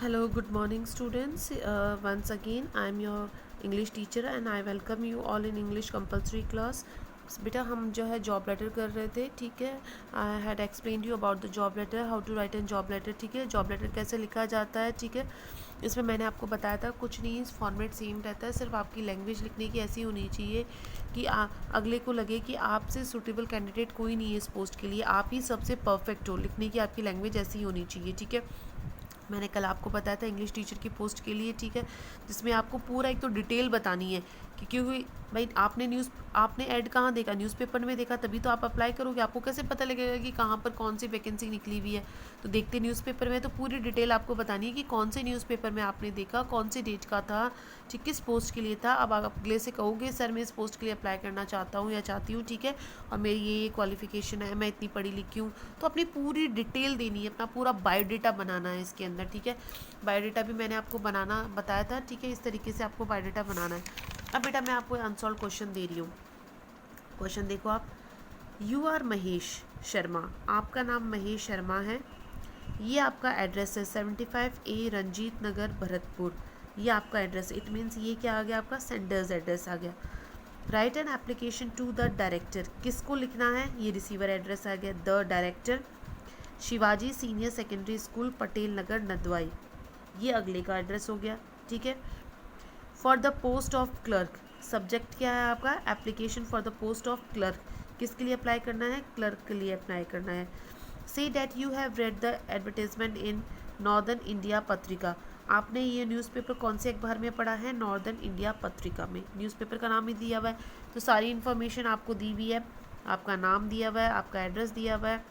Hello, good morning, students. Once again, I am your English teacher and I welcome you all in English compulsory class. बेटा हम जो है job letter कर रहे थे, ठीक है. I had explain you about the job letter, how to write an job letter, ठीक है. जॉब लेटर कैसे लिखा जाता है, ठीक है. इसमें मैंने आपको बताया था कुछ नहीं, फॉर्मेट सेम रहता है, सिर्फ आपकी लैंग्वेज लिखने की ऐसी होनी चाहिए कि अगले को लगे कि आपसे सूटेबल कैंडिडेट कोई नहीं है इस पोस्ट के लिए, आप ही सबसे परफेक्ट हो. लिखने की आपकी लैंग्वेज ऐसी होनी चाहिए, ठीक है. मैंने कल आपको बताया था इंग्लिश टीचर की पोस्ट के लिए, ठीक है, जिसमें आपको पूरा एक तो डिटेल बतानी है कि क्योंकि भाई आपने ऐड कहाँ देखा, न्यूज़पेपर में देखा, तभी तो आप अप्लाई करोगे. आपको कैसे पता लगेगा कि कहाँ पर कौन सी वैकेंसी निकली हुई है. तो देखते न्यूज़पेपर में तो पूरी डिटेल आपको बतानी है कि कौन से न्यूज़पेपर में आपने देखा, कौन सी डेट का था, ठीक, किस पोस्ट के लिए था. अब आप अगले से कहोगे सर मैं इस पोस्ट के लिए अप्लाई करना चाहता हूँ या चाहती हूँ, ठीक है, और मेरी ये क्वालिफिकेशन है, मैं इतनी पढ़ी लिखी हूँ. तो अपनी पूरी डिटेल देनी है, अपना पूरा बायोडेटा बनाना है इसके अंदर, ठीक है. बायोडेटा भी मैंने आपको बनाना बताया था, ठीक है. इस तरीके से आपको बायोडेटा बनाना है. अब बेटा मैं आपको अनसॉल्व क्वेश्चन दे रही हूँ. क्वेश्चन देखो आप. यू आर महेश शर्मा, आपका नाम महेश शर्मा है. ये आपका एड्रेस है 75A रंजीत नगर भरतपुर. ये आपका एड्रेस है. इट मीन्स ये क्या आ गया, आपका सेंडर्स एड्रेस आ गया. Write an application to the director, किसको लिखना है, ये रिसीवर एड्रेस आ गया. The director, Shivaji senior secondary school, Patel Nagar, Nadwai. ये अगले का एड्रेस हो गया, ठीक है. For the post of clerk, subject क्या है आपका, application for the post of clerk. किसके लिए अप्लाई करना है, क्लर्क के लिए अप्लाई करना है. Say that you have read the advertisement in northern India पत्रिका, आपने ये न्यूज़पेपर कौन से अखबार में पढ़ा है, नॉर्दर्न इंडिया पत्रिका में. न्यूज़पेपर का नाम ही दिया हुआ है, तो सारी इन्फॉर्मेशन आपको दी हुई है. आपका नाम दिया हुआ है, आपका एड्रेस दिया हुआ है,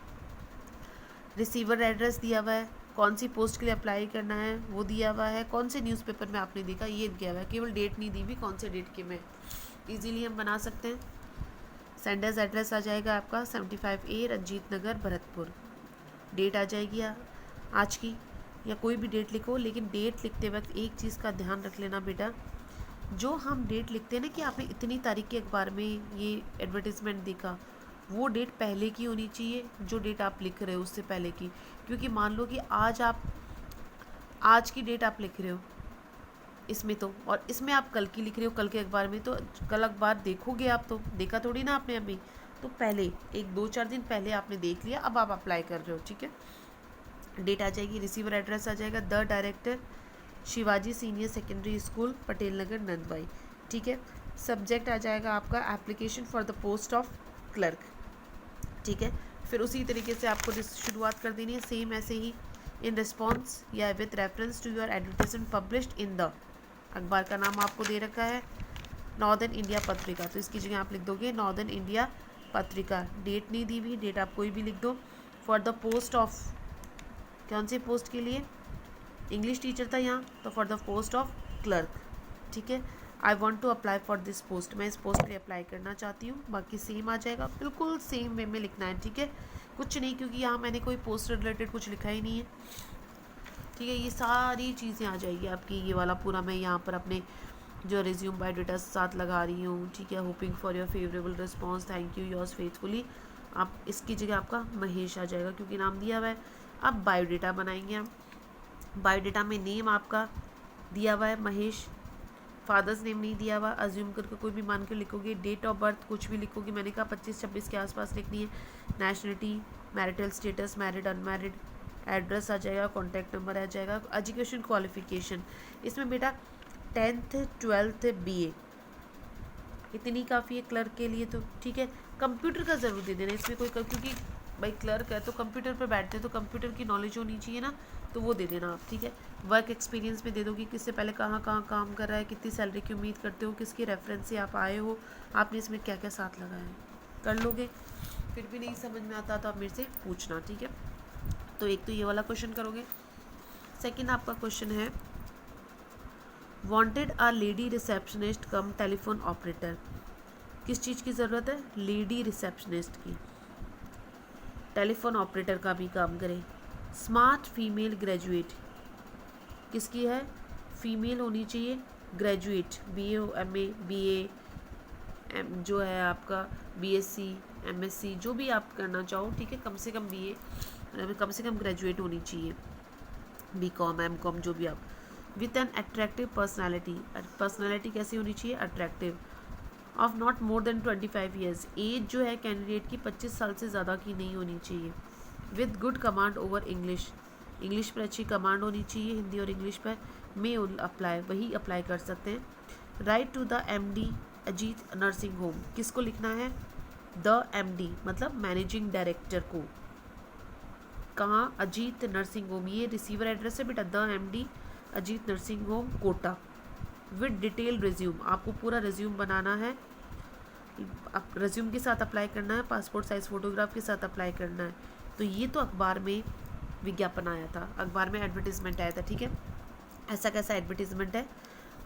रिसीवर एड्रेस दिया हुआ है, कौन सी पोस्ट के लिए अप्लाई करना है वो दिया हुआ है, कौन से न्यूज़पेपर में आपने देखा ये दिया हुआ है. केवल डेट नहीं दी हुई, कौन से डेट के में. इजीली हम बना सकते हैं. सेंडर्स एड्रेस आ जाएगा आपका 75A रंजीत नगर भरतपुर. डेट आ जाएगी आज की, या कोई भी डेट लिखो, लेकिन डेट लिखते वक्त एक चीज़ का ध्यान रख लेना बेटा. जो हम डेट लिखते हैं ना कि आपने इतनी तारीख के अखबार में ये एडवर्टीज़मेंट देखा, वो डेट पहले की होनी चाहिए जो डेट आप लिख रहे हो उससे पहले की. क्योंकि मान लो कि आज की डेट आप लिख रहे हो इसमें, तो और इसमें आप कल की लिख रहे हो, कल के अखबार में, तो कल अखबार देखोगे आप, तो देखा थोड़ी ना आपने अभी. तो पहले एक 2-4 दिन पहले आपने देख लिया, अब आप अप्लाई कर रहे हो, ठीक है. डेट आ जाएगी, रिसीवर एड्रेस आ जाएगा the director, Shivaji senior secondary school, Patel Nagar, Nandwai, ठीक है. सब्जेक्ट आ जाएगा आपका application for the post of clerk, ठीक है. फिर उसी तरीके से आपको शुरुआत कर देनी है सेम ऐसे ही. इन रिस्पॉन्स या with reference to your advertisement published in the, अखबार का नाम आपको दे रखा है नॉर्दर्न इंडिया पत्रिका, तो इसकी जगह आप लिख दोगे नॉर्दर्न इंडिया पत्रिका. डेट नहीं दी हुई, डेट आप कोई भी लिख दो. फॉर द पोस्ट ऑफ, कौन से पोस्ट के लिए, इंग्लिश टीचर था यहाँ, तो for the post of clerk, ठीक है. I want to apply for this post, मैं इस पोस्ट के लिए अप्लाई करना चाहती हूँ. बाकी सेम आ जाएगा, बिल्कुल सेम वे में लिखना है, ठीक है. कुछ नहीं, क्योंकि यहाँ मैंने कोई पोस्ट रिलेटेड कुछ लिखा ही नहीं है, ठीक है. ये सारी चीज़ें आ जाएगी आपकी, ये वाला पूरा मैं यहाँ पर अपने जो रिज्यूम बायोडाटा साथ लगा रही हूँ, ठीक है. Hoping for your favourable response, thank you, yours faithfully. आप इसकी जगह आपका महेश आ जाएगा क्योंकि नाम दिया हुआ है. अब बायोडाटा बनाएंगे हम. बायोडाटा में नेम आपका दिया हुआ है महेश, फादर्स नेम नहीं दिया हुआ, अज्यूम करके कोई भी मान कर लिखोगे. डेट ऑफ बर्थ कुछ भी लिखोगे, मैंने कहा 25-26 के आसपास लिखनी है. Nationality, marital status, married unmarried, address आ जाएगा, कॉन्टैक्ट नंबर आ जाएगा. एजुकेशन क्वालिफिकेशन, इसमें बेटा 10th 12th BA इतनी काफ़ी है क्लर्क के लिए, तो ठीक है. कंप्यूटर का ज़रूर दे देना इसमें कोई, क्योंकि भाई क्लर्क है तो कंप्यूटर पर बैठते हैं, तो कंप्यूटर की नॉलेज होनी चाहिए ना, तो वो दे देना आप, ठीक है. वर्क एक्सपीरियंस में दे दोगे, किससे पहले कहाँ कहाँ काम कर रहा है, कितनी सैलरी की उम्मीद करते हो, किसके रेफरेंस से आप आए हो, आपने इसमें क्या क्या साथ लगाया है, कर लोगे. फिर भी नहीं समझ में आता तो आप मेरे से पूछना, ठीक है. तो एक तो ये वाला क्वेश्चन करोगे. सेकेंड आपका क्वेश्चन है wanted a lady receptionist cum telephone operator. किस चीज़ की ज़रूरत है, लेडी रिसेप्शनिस्ट की, टेलीफोन ऑपरेटर का भी काम करे. स्मार्ट फीमेल ग्रेजुएट, किसकी है, फीमेल होनी चाहिए, ग्रेजुएट, BA MA BA जो है आपका BSc MSc जो भी आप करना चाहो, ठीक है. कम से कम BA, कम से कम ग्रेजुएट होनी चाहिए. BCom MCom जो भी आप, with an attractive personality. Personality कैसी होनी चाहिए, attractive, of not more than 25 years. Age जो है कैंडिडेट की 25 साल से ज़्यादा की नहीं होनी चाहिए। With good command over English, English पर अच्छी कमांड होनी चाहिए, हिंदी और इंग्लिश पर। मे अप्लाई, वही अप्लाई कर सकते हैं। Write to the MD Ajit nursing home, किसको लिखना है, द MD मतलब मैनेजिंग डायरेक्टर को। कहाँ, अजीत नर्सिंग होम, ये रिसीवर एड्रेस है बेटा, the MD Ajit nursing home Kota. With detail resume, आपको पूरा रिज्यूम बनाना है, रिज्यूम के साथ अप्लाई करना है, पासपोर्ट साइज फोटोग्राफ के साथ अप्लाई करना है। तो ये तो अखबार में विज्ञापन आया था, अखबार में एडवर्टीजमेंट आया था, ठीक है। ऐसा कैसा एडवर्टीजमेंट है।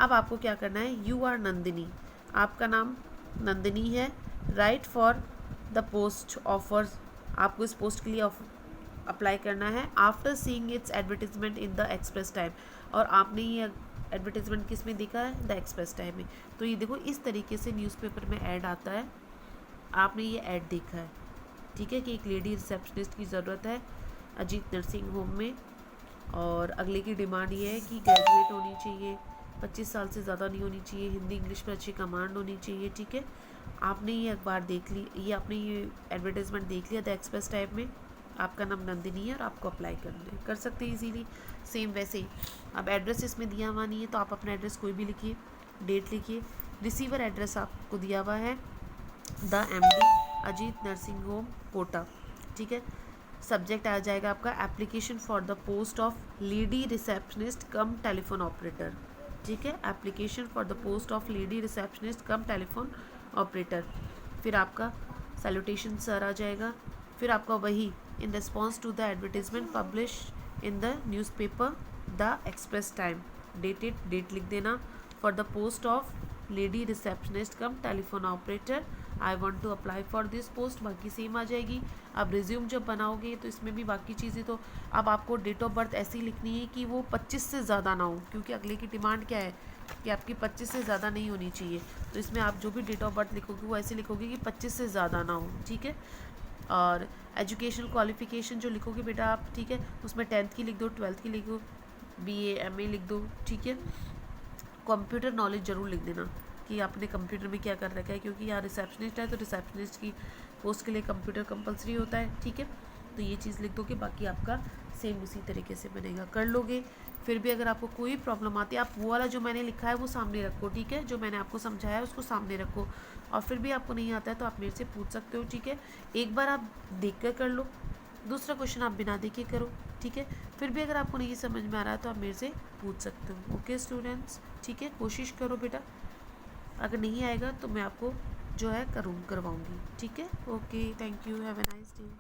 अब आपको क्या करना है, यू आर नंदिनी, आपका नाम नंदिनी है। Right for the post offers, आपको इस पोस्ट के लिए अप्लाई करना है। After seeing it's advertisement in the express time, और आपने ये एडवर्टीजमेंट किस में देखा है, द एक्सप्रेस टाइम में। तो ये देखो इस तरीके से न्यूज़पेपर में ऐड आता है, आपने ये ऐड देखा है, ठीक है, कि एक लेडी रिसेप्शनिस्ट की ज़रूरत है अजीत नर्सिंग होम में। और अगले की डिमांड ये है कि ग्रेजुएट होनी चाहिए, 25 साल से ज़्यादा नहीं होनी चाहिए, हिंदी इंग्लिश पर अच्छी कमांड होनी चाहिए, ठीक है। आपने ये अखबार देख ली, ये आपने ये एडवर्टाइजमेंट देख लिया द एक्सप्रेस टाइम में, आपका नाम नंदिनी है और आपको अप्लाई कर सकते हैं इजीली। सेम वैसे ही अब एड्रेस इसमें दिया हुआ नहीं है तो आप अपना एड्रेस कोई भी लिखिए, डेट लिखिए। रिसीवर एड्रेस आपको दिया हुआ है the MD Ajit nursing home Kota, ठीक है। सब्जेक्ट आ जाएगा आपका application for the post of lady receptionist cum telephone operator, ठीक है, application for the post of lady receptionist cum telephone operator. फिर आपका सैल्यूटेशन सर आ जाएगा। फिर आपका वही in response to the advertisement publish in the newspaper the express time, date लिख देना, for the post of lady receptionist cum telephone operator I want to apply for this post, बाकी same आ जाएगी। अब रिज्यूम जब बनाओगे तो इसमें भी बाकी चीज़ें, तो अब आपको डेट ऑफ बर्थ ऐसी लिखनी है कि वो 25 से ज़्यादा ना हो, क्योंकि अगले की डिमांड क्या है कि आपकी 25 से ज़्यादा नहीं होनी चाहिए। तो इसमें आप जो भी डेट ऑफ बर्थ लिखोगे वो ऐसे लिखोगे कि 25 से ज़्यादा ना हो, ठीक है। और एजुकेशनल क्वालिफिकेशन जो लिखोगे बेटा आप, ठीक है, उसमें 10th की लिख दो, 12th की लिख दो, BA MA लिख दो, ठीक है। कंप्यूटर नॉलेज ज़रूर लिख देना कि आपने कंप्यूटर में क्या कर रखा है, क्योंकि यहाँ रिसेप्शनिस्ट है तो रिसेप्शनिस्ट की पोस्ट के लिए कंप्यूटर कंपलसरी होता है, ठीक है। तो ये चीज़ लिख दो कि बाकी आपका सेम उसी तरीके से बनेगा, कर लोगे। फिर भी अगर आपको कोई प्रॉब्लम आती है, आप वो वाला जो मैंने लिखा है वो सामने रखो, ठीक है, जो मैंने आपको समझाया है उसको सामने रखो। और फिर भी आपको नहीं आता है तो आप मेरे से पूछ सकते हो, ठीक है। एक बार आप देख कर लो, दूसरा क्वेश्चन आप बिना देखे करो, ठीक है। फिर भी अगर आपको नहीं समझ में आ रहा है तो आप मेरे से पूछ सकते हो, ओके स्टूडेंट्स, ठीक है। कोशिश करो बेटा, अगर नहीं आएगा तो मैं आपको जो है करवाऊँगी, ठीक है। Okay, thank you, have a nice day.